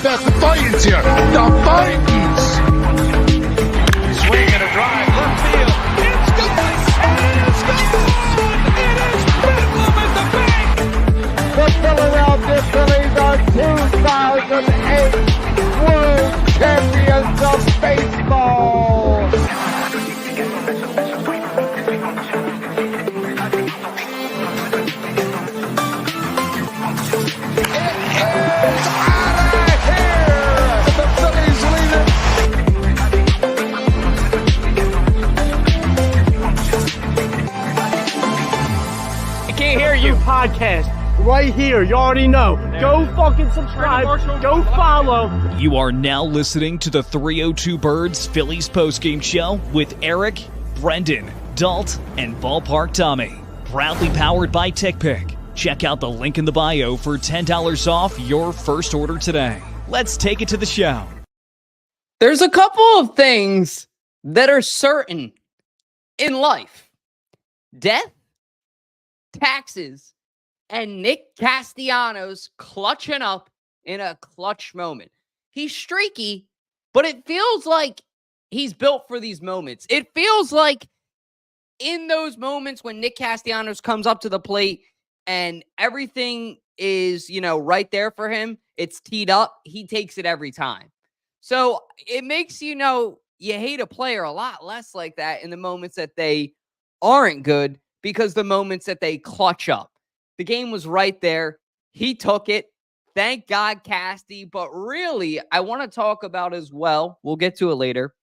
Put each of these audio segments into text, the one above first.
about the Titans here. The Titans. Swing and a drive, left field. It's gone! It is gone! It is bedlam at the bank! The Philadelphia Phillies are 2008 World Champions of Baseball. Podcast right here. You already know. Go fucking subscribe. Go follow. You are now listening to the 302 Birds Phillies postgame show with Eric, Brendan, Dalt, and Ballpark Tommy. Proudly powered by TickPick. Check out the link in the bio for $10 off your first order today. Let's take it to the show. There's a couple of things that are certain in life. Death, taxes, and Nick Castellanos clutching up in a clutch moment. He's streaky, but it feels like he's built for these moments. It feels like in those moments when Nick Castellanos comes up to the plate and everything is, right there for him, it's teed up, he takes it every time. So it makes you hate a player a lot less like that in the moments that they aren't good, because the moments that they clutch up. The game was right there. He took it. Thank God, Casty. But really, I want to talk about as well, we'll get to it later,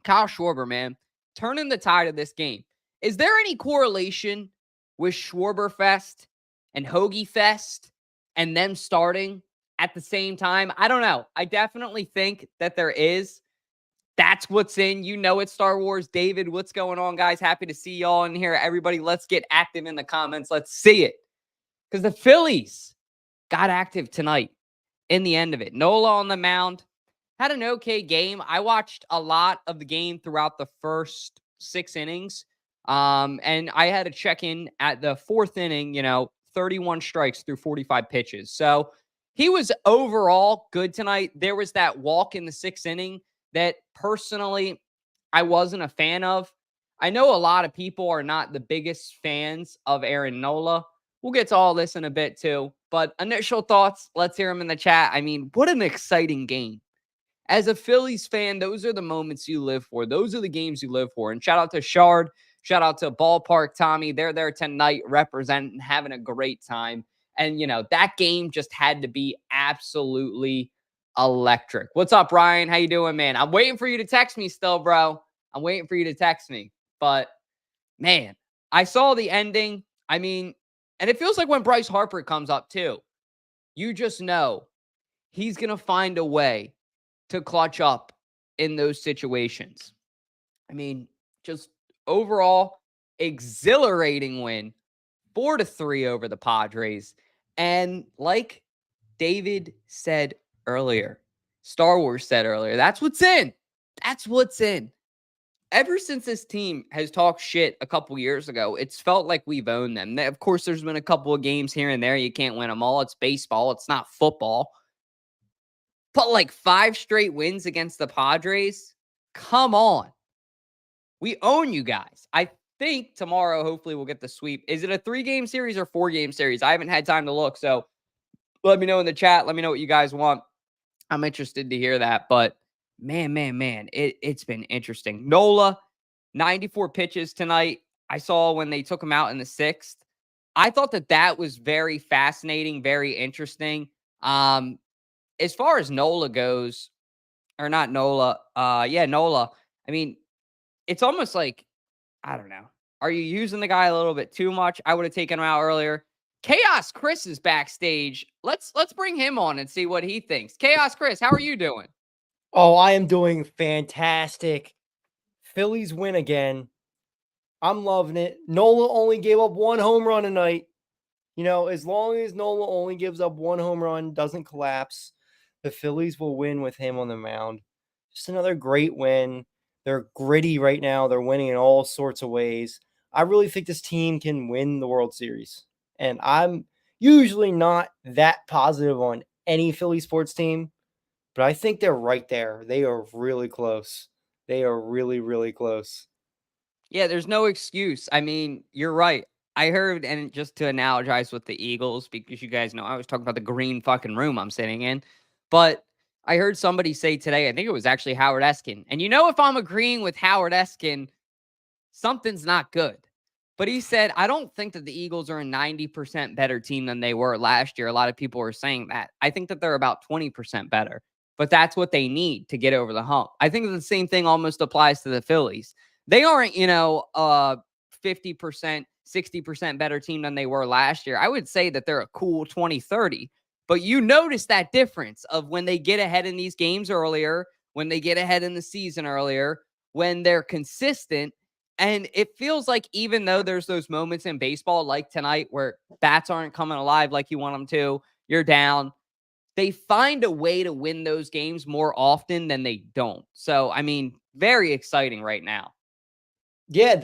Kyle Schwarber, man, turning the tide of this game. Is there any correlation with Schwarberfest and Hoagiefest and them starting at the same time? I don't know. I definitely think that there is. That's what's in. It's Star Wars. David, what's going on, guys? Happy to see y'all in here. Everybody, let's get active in the comments. Let's see it. Because the Phillies got active tonight in the end of it. Nola on the mound. Had an okay game. I watched a lot of the game throughout the first 6 innings. And I had to check in at the 4th inning, 31 strikes through 45 pitches. So he was overall good tonight. There was that walk in the 6th inning that personally I wasn't a fan of. I know a lot of people are not the biggest fans of Aaron Nola. We'll get to all this in a bit too. But initial thoughts, let's hear them in the chat. I mean, what an exciting game. As a Phillies fan, those are the moments you live for. Those are the games you live for. And shout out to Shard. Shout out to Ballpark Tommy. They're there tonight representing, having a great time. And, that game just had to be absolutely electric. What's up, Ryan? How you doing, man? I'm waiting for you to text me still, bro. I'm waiting for you to text me. But, man, I saw the ending. I mean, and it feels like when Bryce Harper comes up, too, you just know he's going to find a way to clutch up in those situations. I mean, just overall, exhilarating win, 4-3 over the Padres. And like David said earlier, Star Wars said earlier, that's what's in. That's what's in. Ever since this team has talked shit a couple years ago, it's felt like we've owned them. Of course, there's been a couple of games here and there. You can't win them all. It's baseball. It's not football. But like 5 straight wins against the Padres, come on. We own you guys. I think tomorrow, hopefully, we'll get the sweep. Is it a 3-game series or 4-game series? I haven't had time to look, so let me know in the chat. Let me know what you guys want. I'm interested to hear that. But man, it's been interesting. Nola, 94 pitches tonight. I saw when they took him out in the 6th. I thought that was very fascinating, very interesting. As far as Nola goes, or not Nola, Nola. I mean, it's almost like, I don't know. Are you using the guy a little bit too much? I would have taken him out earlier. Chaos Chris is backstage. Let's bring him on and see what he thinks. Chaos Chris, how are you doing? Oh, I am doing fantastic. Phillies win again. I'm loving it. Nola only gave up 1 home run tonight. As long as Nola only gives up 1 home run, doesn't collapse, the Phillies will win with him on the mound. Just another great win. They're gritty right now. They're winning in all sorts of ways. I really think this team can win the World Series. And I'm usually not that positive on any Philly sports team. but I think they're right there. They are really close. They are really, really close. Yeah, there's no excuse. I mean, you're right. I heard, and just to analogize with the Eagles, because you guys know I was talking about the green fucking room I'm sitting in, but I heard somebody say today, I think it was actually Howard Eskin. And if I'm agreeing with Howard Eskin, something's not good. But he said, I don't think that the Eagles are a 90% better team than they were last year. A lot of people are saying that. I think that they're about 20% better, but that's what they need to get over the hump. I think that the same thing almost applies to the Phillies. They aren't, 50%, 60% better team than they were last year. I would say that they're a cool 20-30. But you notice that difference of when they get ahead in these games earlier, when they get ahead in the season earlier, when they're consistent. And it feels like even though there's those moments in baseball like tonight where bats aren't coming alive like you want them to, you're down, they find a way to win those games more often than they don't. So, I mean, very exciting right now. Yeah,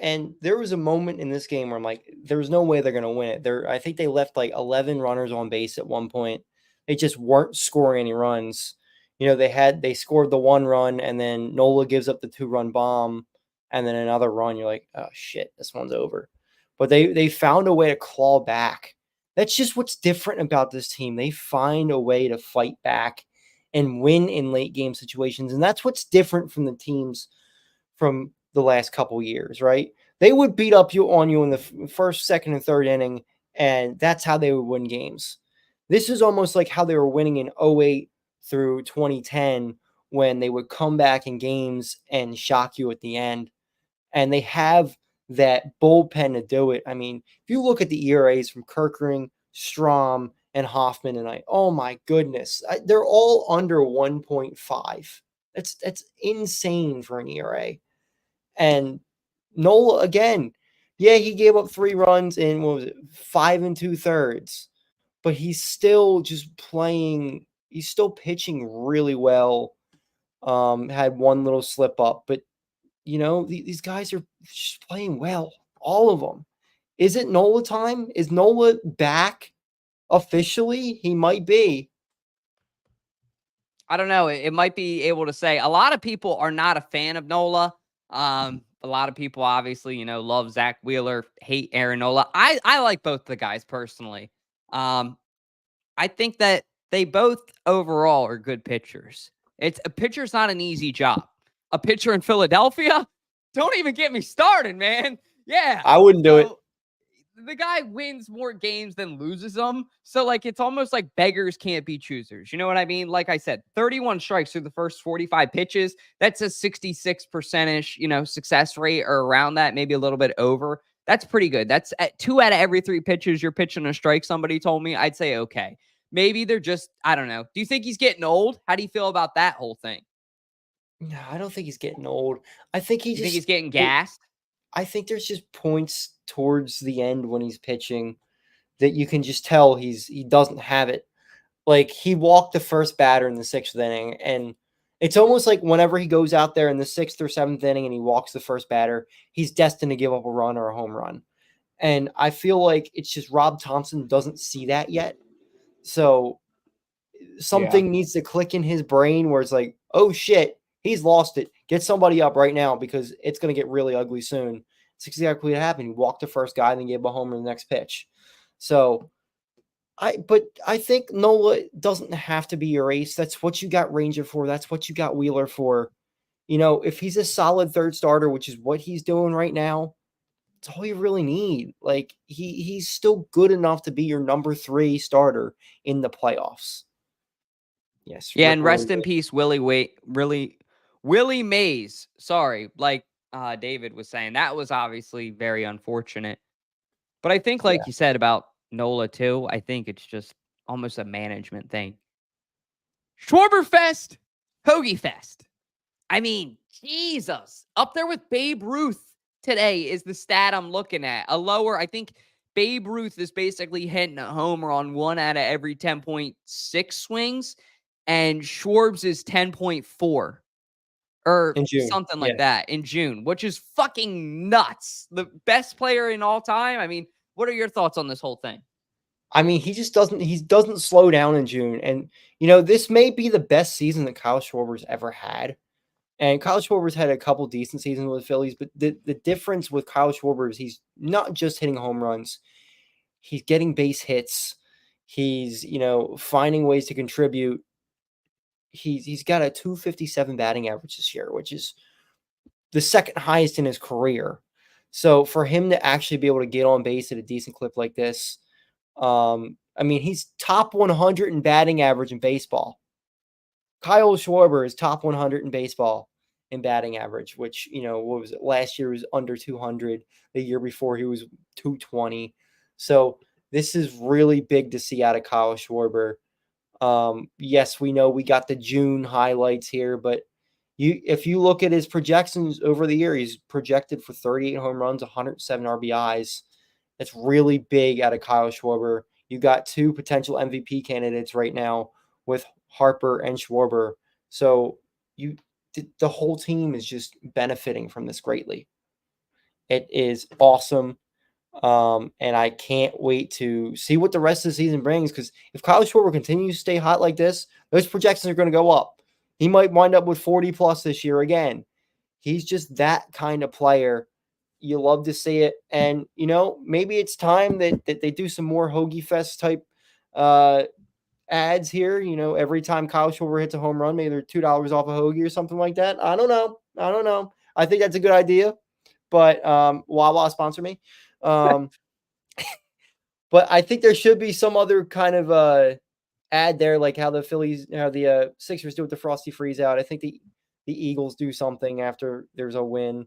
and there was a moment in this game where I'm like, there's no way they're going to win it. I think they left like 11 runners on base at one point. They just weren't scoring any runs. They scored the 1 run, and then Nola gives up the 2-run bomb, and then another run. You're like, oh shit, this one's over. But they found a way to claw back. That's just what's different about this team. They find a way to fight back and win in late game situations, and that's what's different from the teams from the last couple years, right? They would beat up on you in the first, second, and third inning, and that's how they would win games. This is almost like how they were winning in 2008 through 2010 when they would come back in games and shock you at the end. And they have that bullpen to do it. I mean, if you look at the ERAs from Kerkering, Strom, and Hoffman tonight, oh my goodness, they're all under 1.5. That's insane for an ERA. And Nola, again, yeah, he gave up 3 runs in, 5 2/3, but he's still just playing. He's still pitching really well. Had one little slip up, but these guys are just playing well, all of them. Is it Nola time? Is Nola back officially? He might be. I don't know. It might be able to say a lot of people are not a fan of Nola. A lot of people obviously, love Zach Wheeler, hate Aaron Nola. I like both the guys personally. I think that they both overall are good pitchers. A pitcher's not an easy job. A pitcher in Philadelphia, don't even get me started, man. Yeah. I wouldn't do it. The guy wins more games than loses them. So, it's almost like beggars can't be choosers. You know what I mean? Like I said, 31 strikes through the first 45 pitches. That's a 66% success rate or around that, maybe a little bit over. That's pretty good. That's at 2 out of every 3 pitches you're pitching a strike, somebody told me. I'd say okay. Maybe they're just, I don't know. Do you think he's getting old? How do you feel about that whole thing? No, I don't think he's getting old. I think think he's getting gassed? I think there's just points towards the end when he's pitching that you can just tell he doesn't have it. Like, he walked the first batter in the 6th inning, and it's almost like whenever he goes out there in the 6th or 7th inning and he walks the first batter, he's destined to give up a run or a home run. And I feel like it's just Rob Thompson doesn't see that yet. So something needs to click in his brain where it's like, oh shit, he's lost it. Get somebody up right now because it's going to get really ugly soon. It's exactly what happened. He walked the first guy, then gave a homer in the next pitch. So I think Nola doesn't have to be your ace. That's what you got Ranger for. That's what you got Wheeler for. If he's a solid third starter, which is what he's doing right now, that's all you really need. Like, he's still good enough to be your number 3 starter in the playoffs. Yes. Yeah, and rest in peace, Willie Mays. Sorry, like David was saying, that was obviously very unfortunate. But I think, like you said about Nola too, I think it's just almost a management thing. Schwarbombs, Hoagiefest. I mean, Jesus. Up there with Babe Ruth today is the stat I'm looking at. I think Babe Ruth is basically hitting a homer on 1 out of every 10.6 swings. And Schwarbombs is 10.4 or something like that in June, which is fucking nuts. The best player in all time. I mean, what are your thoughts on this whole thing? I mean, he doesn't slow down in June. And, this may be the best season that Kyle Schwarber's ever had. And Kyle Schwarber's had a couple decent seasons with the Phillies, but the difference with Kyle Schwarber is he's not just hitting home runs. He's getting base hits. He's, finding ways to contribute. He's got a 257 batting average this year, which is the second highest in his career. So for him to actually be able to get on base at a decent clip like this, I mean, he's top 100 in batting average in baseball. Kyle Schwarber is top 100 in baseball in batting average, which, what was it? Last year was under 200. The year before he was 220. So this is really big to see out of Kyle Schwarber. Yes, we know we got the June highlights here, but if you look at his projections over the year, he's projected for 38 home runs, 107 RBIs. That's really big out of Kyle Schwarber. You got two potential MVP candidates right now with Harper and Schwarber. So the whole team is just benefiting from this greatly. It is awesome. And I can't wait to see what the rest of the season brings, because if Kyle Schwarber continues to stay hot like this, those projections are going to go up. He might wind up with 40 plus this year again. He's just that kind of player. You love to see it. And, maybe it's time that they do some more Hoagiefest type ads here. Every time Kyle Schwarber hits a home run, maybe they're $2 off a hoagie or something like that. I don't know. I think that's a good idea. But Wawa, sponsor me. But I think there should be some other kind of ad there, like how the Sixers do with the Frosty Freeze Out. I think the Eagles do something after there's a win.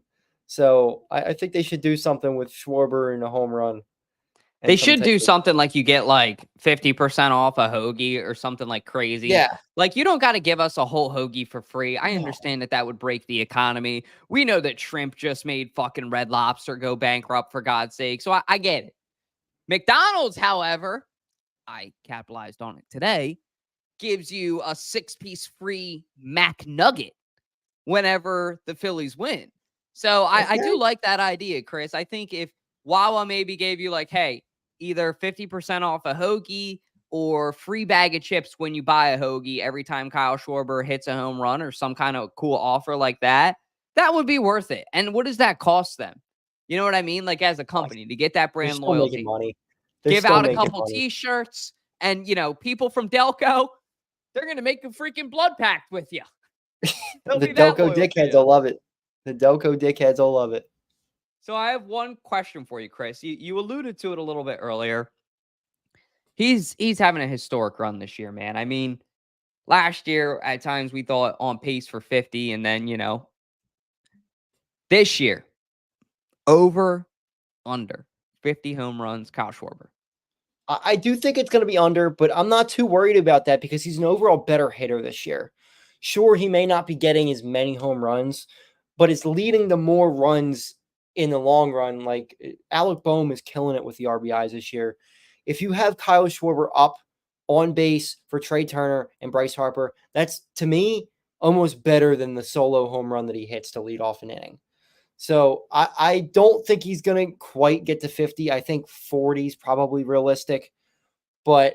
So I think they should do something with Schwarber and a home run. They should do something like you get like 50% off a hoagie or something like crazy. Yeah. Like, you don't got to give us a whole hoagie for free. I understand that would break the economy. We know that shrimp just made fucking Red Lobster go bankrupt, for God's sake. So I get it. McDonald's, however, I capitalized on it today, gives you a 6-piece free Mac Nugget whenever the Phillies win. So I do like that idea, Chris. I think if Wawa maybe gave you like, hey, either 50% off a hoagie or free bag of chips when you buy a hoagie every time Kyle Schwarber hits a home run, or some kind of cool offer like that, that would be worth it. And what does that cost them? You know what I mean? Like, as a company, to get that brand loyalty, money. Give out a couple T-shirts, and, people from Delco, they're going to make a freaking blood pact with you. The Delco dickheads will love it. The Delco dickheads will love it. So I have one question for you, Chris. You alluded to it a little bit earlier. He's having a historic run this year, man. I mean, last year, at times, we thought on pace for 50, and then, this year, over, under 50 home runs, Kyle Schwarber. I do think it's going to be under, but I'm not too worried about that because he's an overall better hitter this year. Sure, he may not be getting as many home runs, but it's leading to more runs in the long run. Like, Alec Boehm is killing it with the RBIs this year. If you have Kyle Schwarber up on base for Trey Turner and Bryce Harper, that's, to me, almost better than the solo home run that he hits to lead off an inning. So I don't think he's going to quite get to 50. I think 40 is probably realistic. But,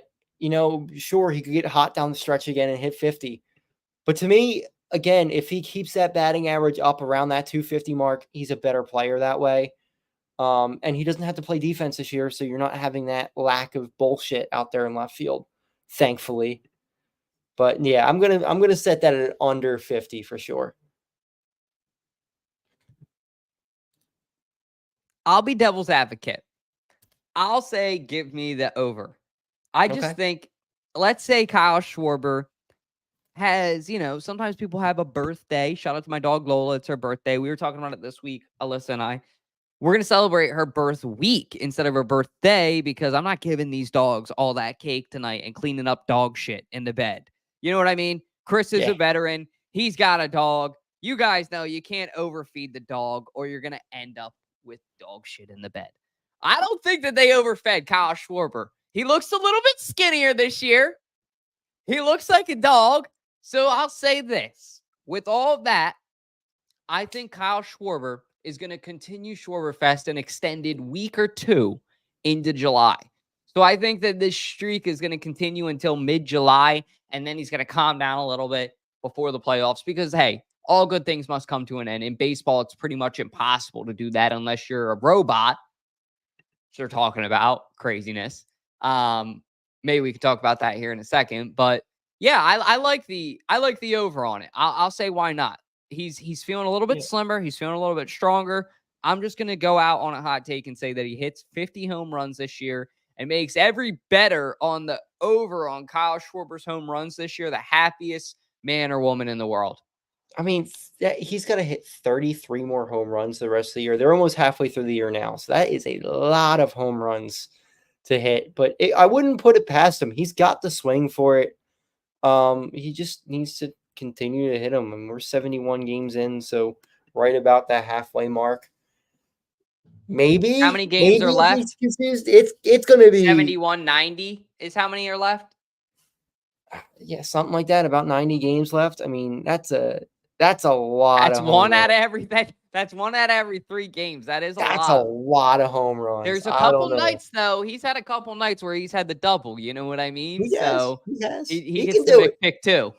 sure, he could get hot down the stretch again and hit 50. But to me, again, if he keeps that batting average up around that 250 mark, he's a better player that way. And he doesn't have to play defense this year, so you're not having that lack of bullshit out there in left field, thankfully. But yeah, I'm gonna set that at under 50 for sure. I'll be devil's advocate. I'll say give me the over. I just think, let's say Kyle Schwarber has, sometimes people have a birthday. Shout out to my dog Lola. It's her birthday. We were talking about it this week, Alyssa and I. We're going to celebrate her birth week instead of her birthday, because I'm not giving these dogs all that cake tonight and cleaning up dog shit in the bed. You know what I mean? Chris is a veteran. He's got a dog. You guys know you can't overfeed the dog or you're going to end up with dog shit in the bed. I don't think that they overfed Kyle Schwarber. He looks a little bit skinnier this year. He looks like a dog. So I'll say this. With all of that, I think Kyle Schwarber is going to continue Schwarberfest an extended week or two into July. So I think that this streak is going to continue until mid-July, and then he's going to calm down a little bit before the playoffs because, hey, all good things must come to an end. In baseball, it's pretty much impossible to do that unless you're a robot. They're talking about craziness. Maybe we could talk about that here in a second, but yeah, I like the over on it. I'll say why not. He's feeling a little bit slimmer. He's feeling a little bit stronger. I'm just gonna go out on a hot take and say that he hits 50 home runs this year and makes every better on the over on Kyle Schwarber's home runs this year the happiest man or woman in the world. I mean, he's got to hit 33 more home runs the rest of the year. They're almost halfway through the year now. So that is a lot of home runs to hit. But I wouldn't put it past him. He's got the swing for it. He just needs to continue to hit them. And we're 71 games in, so right about that halfway mark. Maybe. How many games are left? It's going to be 71, 90 is how many are left? Yeah, something like that. About 90 games left. I mean, that's a lot. That's one out of every. That's one out of every 3 games. That is a lot. That's a lot of home runs. There's a couple nights though. He's had a couple nights where he's had the double. You know what I mean? He has. He can do it. Pick too.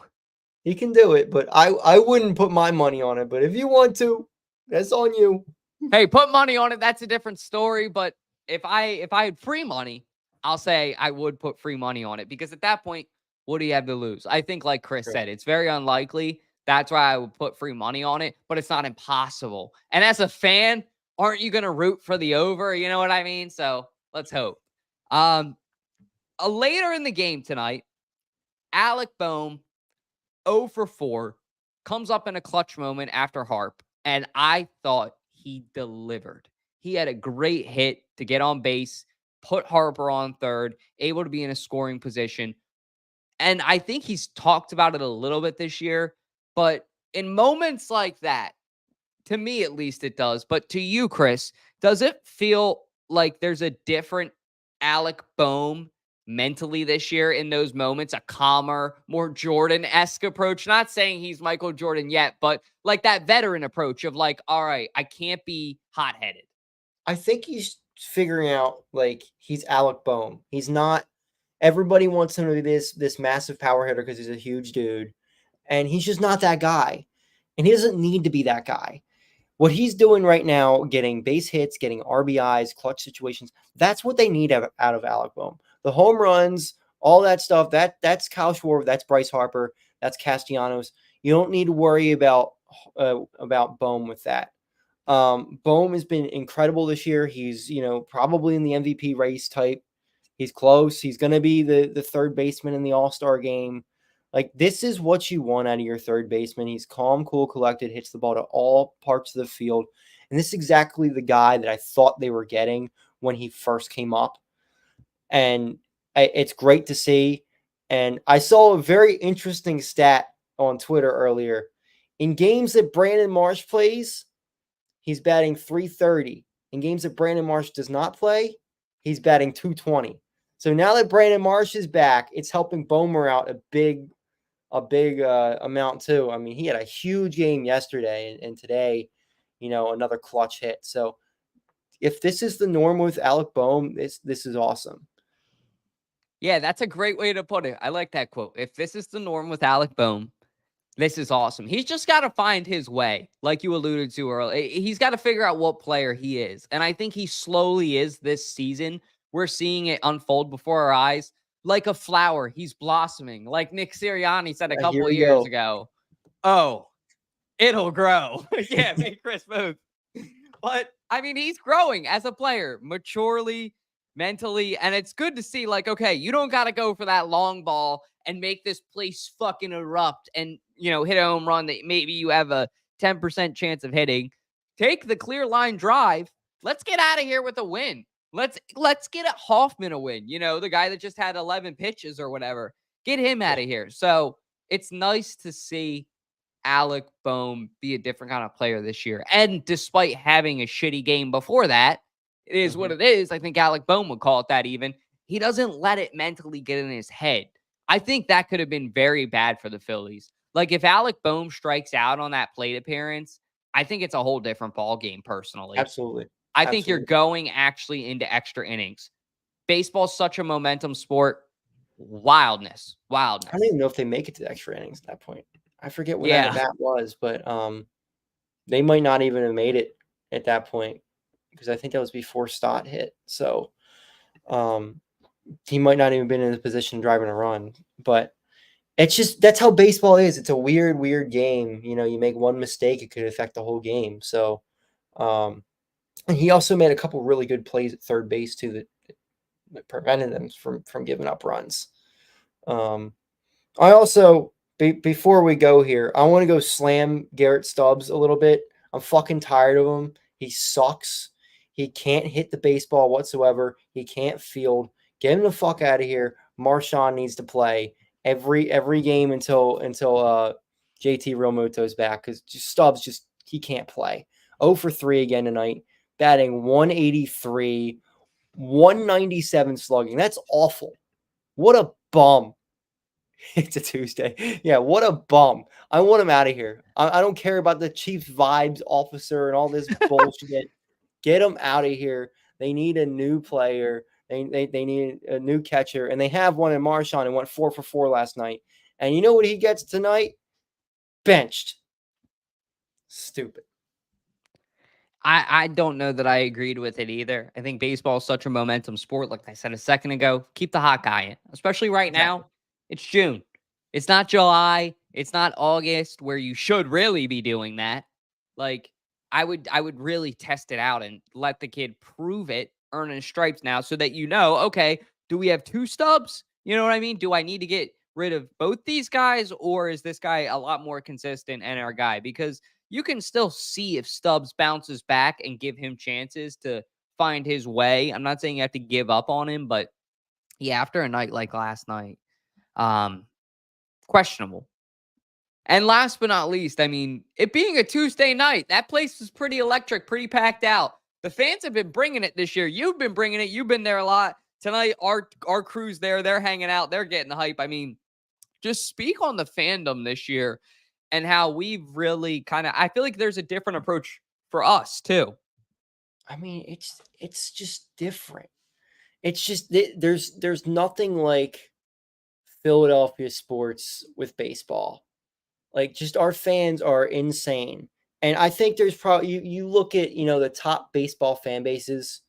He can do it, but I wouldn't put my money on it. But if you want to, that's on you. Hey, put money on it. That's a different story. But if I had free money, I'll say I would put free money on it because at that point, what do you have to lose? I think, like Chris said, it's very unlikely. That's why I would put free money on it, but it's not impossible. And as a fan, aren't you going to root for the over? You know what I mean? So let's hope. Later in the game tonight, Alec Boehm, 0 for 4, comes up in a clutch moment after Harp, and I thought he delivered. He had a great hit to get on base, put Harper on third, able to be in a scoring position. And I think he's talked about it a little bit this year, but in moments like that, to me at least it does, but to you, Chris, does it feel like there's a different Alec Boehm mentally this year in those moments, a calmer, more Jordan-esque approach? Not saying he's Michael Jordan yet, but like that veteran approach of like, all right, I can't be hot-headed. I think he's figuring out like he's Alec Boehm. He's not. Everybody wants him to be this massive power hitter because he's a huge dude, and he's just not that guy. And he doesn't need to be that guy. What he's doing right now, getting base hits, getting RBIs, clutch situations, that's what they need out of Alec Boehm. The home runs, all that stuff, that's Kyle Schwarber, that's Bryce Harper, that's Castellanos. You don't need to worry about Boehm with that. Boehm has been incredible this year. He's, probably in the MVP race type. He's close. He's going to be the third baseman in the All-Star game. Like, this is what you want out of your third baseman. He's calm, cool, collected, hits the ball to all parts of the field. And this is exactly the guy that I thought they were getting when he first came up. And it's great to see. And I saw a very interesting stat on Twitter earlier. In games that Brandon Marsh plays, he's batting .330. In games that Brandon Marsh does not play, he's batting .220. So now that Brandon Marsh is back, it's helping Boehmer out a big amount too. I mean, he had a huge game yesterday, and today, another clutch hit. So if this is the norm with Alec Boehm, this is awesome. Yeah, that's a great way to put it. I like that quote. If this is the norm with Alec Boehm, this is awesome. He's just got to find his way, like you alluded to earlier. He's got to figure out what player he is. And I think he slowly is this season. We're seeing it unfold before our eyes. Like a flower, he's blossoming. Like Nick Sirianni said a couple of years ago. Oh, it'll grow. Yeah, me and Chris both. But, I mean, he's growing as a player, maturely, mentally. And it's good to see, like, okay, you don't got to go for that long ball and make this place fucking erupt and, hit a home run that maybe you have a 10% chance of hitting. Take the clear line drive. Let's get out of here with a win. Let's get a Hoffman a win. The guy that just had 11 pitches or whatever. Get him out of here. So it's nice to see Alec Boehm be a different kind of player this year. And despite having a shitty game before that, it is what it is. I think Alec Boehm would call it that even. He doesn't let it mentally get in his head. I think that could have been very bad for the Phillies. Like if Alec Boehm strikes out on that plate appearance, I think it's a whole different ball game personally. Absolutely. I think you're going actually into extra innings. Baseball's such a momentum sport. Wildness. I don't even know if they make it to the extra innings at that point. I forget when that was, but they might not even have made it at that point because I think that was before Stott hit. So he might not even been in a position driving a run. But it's just that's how baseball is. It's a weird, weird game. You know, you make one mistake, it could affect the whole game. So and he also made a couple really good plays at third base too that prevented them from giving up runs. I also before we go here, I want to go slam Garrett Stubbs a little bit. I'm fucking tired of him. He sucks. He can't hit the baseball whatsoever. He can't field. Get him the fuck out of here. Marshawn needs to play every game until JT Realmuto's back because Stubbs he can't play. 0 for 3 again tonight. Batting 183, 197 slugging. That's awful. What a bum. It's a Tuesday. Yeah, what a bum. I want him out of here. I don't care about the Chiefs vibes officer and all this bullshit. Get him out of here. They need a new player. They need a new catcher. And they have one in Marshawn and went 4 for 4 last night. And you know what he gets tonight? Benched. Stupid. I don't know that I agreed with it either. I think baseball is such a momentum sport. Like I said a second ago, keep the hot guy in, especially right now. It's June. It's not July. It's not August where you should really be doing that. Like I would really test it out and let the kid prove it, earn his stripes now so that you know, okay, do we have 2 Stubbs? You know what I mean? Do I need to get rid of both these guys or is this guy a lot more consistent and our guy? Because you can still see if Stubbs bounces back and give him chances to find his way. I'm not saying you have to give up on him, but yeah, after a night like last night, questionable. And last but not least, I mean, it being a Tuesday night, that place was pretty electric, pretty packed out. The fans have been bringing it this year. You've been bringing it. You've been there a lot. Tonight, our crew's there. They're hanging out. They're getting the hype. I mean, just speak on the fandom this year and how we've really I feel like there's a different approach for us too. I mean, it's just different. It's just there's nothing like Philadelphia sports with baseball. Like just our fans are insane. And I think there's probably you look at, the top baseball fan bases,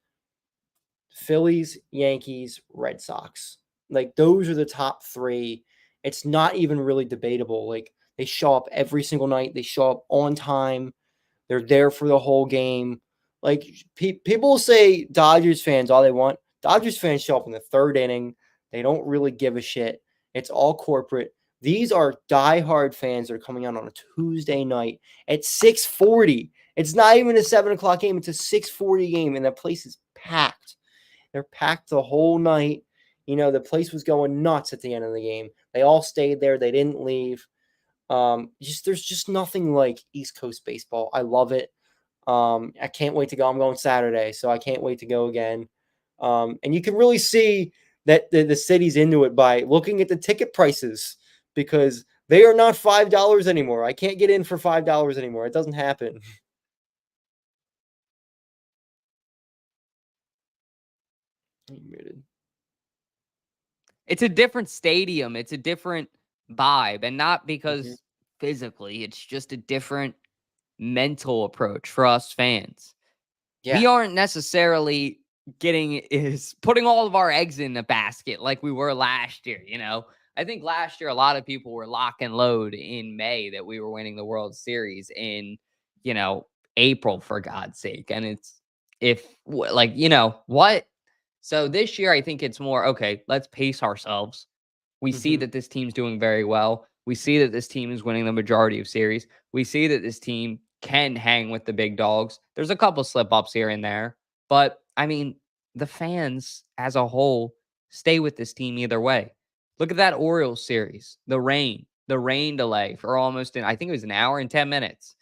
Phillies, Yankees, Red Sox. Like those are the top 3. It's not even really debatable. Like they show up every single night. They show up on time. They're there for the whole game. Like people say Dodgers fans all they want. Dodgers fans show up in the 3rd inning. They don't really give a shit. It's all corporate. These are diehard fans that are coming out on a Tuesday night at 6:40. It's not even a 7 o'clock game. It's a 6:40 game, and the place is packed. They're packed the whole night. The place was going nuts at the end of the game. They all stayed there. They didn't leave. There's just nothing like East Coast baseball. I love it. I can't wait to go. I'm going Saturday, so I can't wait to go again. And you can really see that the city's into it by looking at the ticket prices because they are not $5 anymore. I can't get in for $5 anymore. It doesn't happen. It's a different stadium. It's a different vibe. And not because physically, it's just a different mental approach for us fans. Yeah. We aren't necessarily putting all of our eggs in a basket like we were last year. I think last year, a lot of people were lock and load in May that we were winning the World Series in, April, for God's sake. And what? So this year, I think it's more, okay, let's pace ourselves. We see that this team's doing very well. We see that this team is winning the majority of series. We see that this team can hang with the big dogs. There's a couple slip-ups here and there. But, I mean, the fans as a whole stay with this team either way. Look at that Orioles series. The rain delay for almost, I think it was an hour and 10 minutes.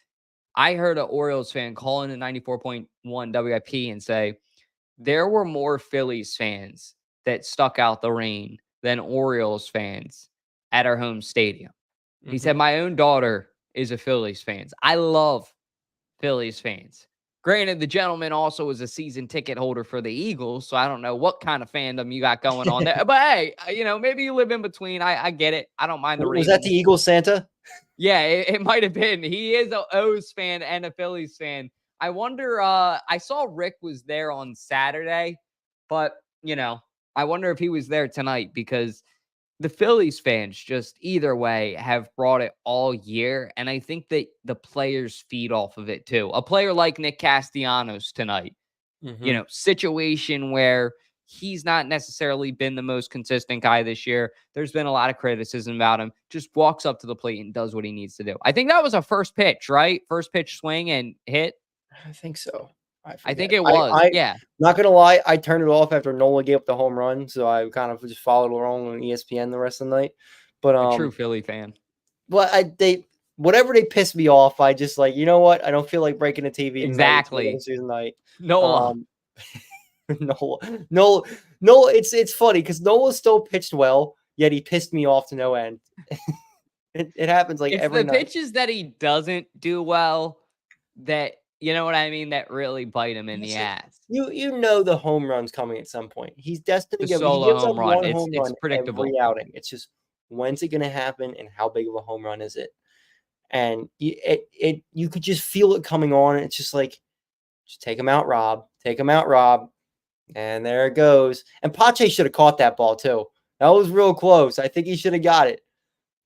I heard an Orioles fan call in a 94.1 WIP and say, there were more Phillies fans that stuck out the rain than Orioles fans at our home stadium. He said, my own daughter is a Phillies fan. I love Phillies fans. Granted, the gentleman also is a season ticket holder for the Eagles, so I don't know what kind of fandom you got going on there. But hey, maybe you live in between. I get it. I don't mind the Was that the Eagles Santa? Yeah, it might have been. He is an O's fan and a Phillies fan. I wonder, I saw Rick was there on Saturday, but, I wonder if he was there tonight because the Phillies fans just either way have brought it all year. And I think that the players feed off of it too. A player like Nick Castellanos tonight, situation where he's not necessarily been the most consistent guy this year. There's been a lot of criticism about him. Just walks up to the plate and does what he needs to do. I think that was a first pitch, right? First pitch swing and hit. I think so. I think it was. Yeah. Not going to lie. I turned it off after Nola gave up the home run. So I kind of just followed along on ESPN the rest of the night. But a true Philly fan. But whatever they piss me off, I just like, you know what? I don't feel like breaking the TV. Exactly. Tonight. Nola. Nola. It's funny because Nola still pitched well, yet he pissed me off to no end. It happens like every night. It's the pitches that he doesn't do well that, you know what I mean, that really bite him in the ass. You know the home run's coming at some point. He's destined to give home run. It's predictable. Every outing. It's just when's it going to happen and how big of a home run is it? And you could just feel it coming on. And it's just like, just take him out, Rob. Take him out, Rob. And there it goes. And Pache should have caught that ball too. That was real close. I think he should have got it.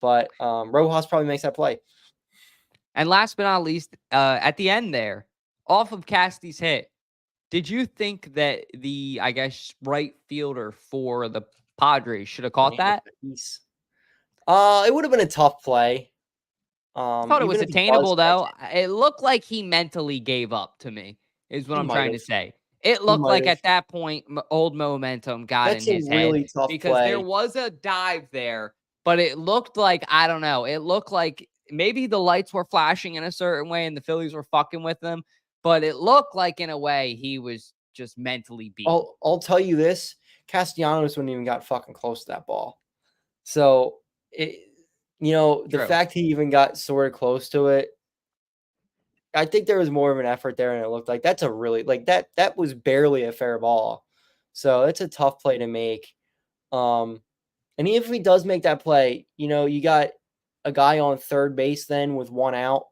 But Rojas probably makes that play. And last but not least, at the end there, off of Casty's hit, did you think that the, right fielder for the Padres should have caught that? It would have been a tough play. I thought it was attainable, though. It looked like he mentally gave up to me, is what I'm trying to say. It looked like at that point, old momentum got in his head. Because there was a dive there, but it looked like, I don't know, it looked like maybe the lights were flashing in a certain way and the Phillies were fucking with them, but it looked like in a way he was just mentally beat. I'll tell you this, Castellanos wouldn't even got fucking close to that ball. So, the fact he even got sort of close to it, I think there was more of an effort there and it looked like that's a really, that was barely a fair ball. So it's a tough play to make. And even if he does make that play, you got a guy on third base then with one out,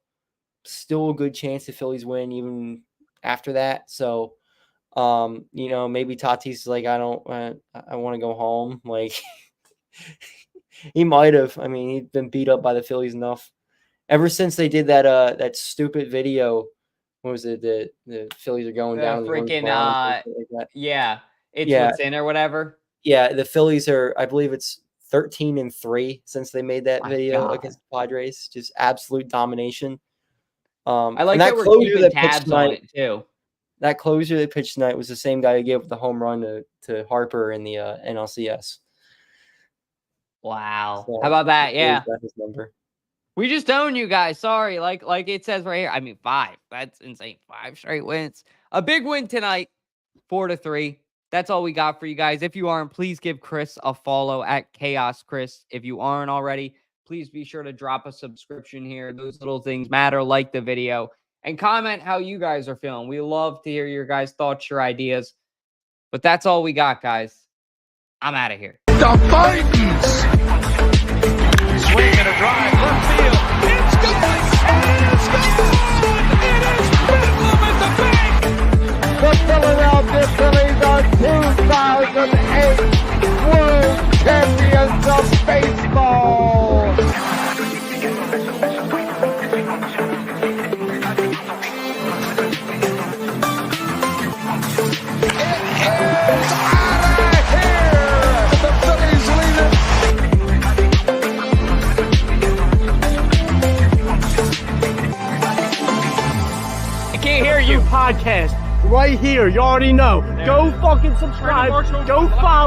still a good chance the Phillies win even after that. So, maybe Tatis is like, I want to go home. Like he might've, he'd been beat up by the Phillies enough ever since they did that stupid video. What was it? The Phillies are going down. Freaking, what's in or whatever. Yeah. The Phillies are, I believe it's 13-3 since they made that video against the Padres. Just absolute domination. I like that we're keeping tabs on it too. That closer that pitched tonight was the same guy who gave up the home run to Harper in the NLCS. Wow. So, how about that? Yeah. His number. We just own you guys. Sorry. Like it says right here. 5. That's insane. 5 straight wins. A big win tonight. 4-3. That's all we got for you guys. If you aren't, please give Chris a follow at Chaos Chris. If you aren't already, please be sure to drop a subscription here. Those little things matter. Like the video and comment how you guys are feeling. We love to hear your guys' thoughts, your ideas. But that's all we got, guys. I'm out of here. The Vikings. Swing and a drive. Left field. It's gone. And it's gone. It is bedlam at the bank. The Philadelphia Phillies are 2008 World Champions of Baseball. Podcast right here. You already know. Go fucking subscribe. Go follow.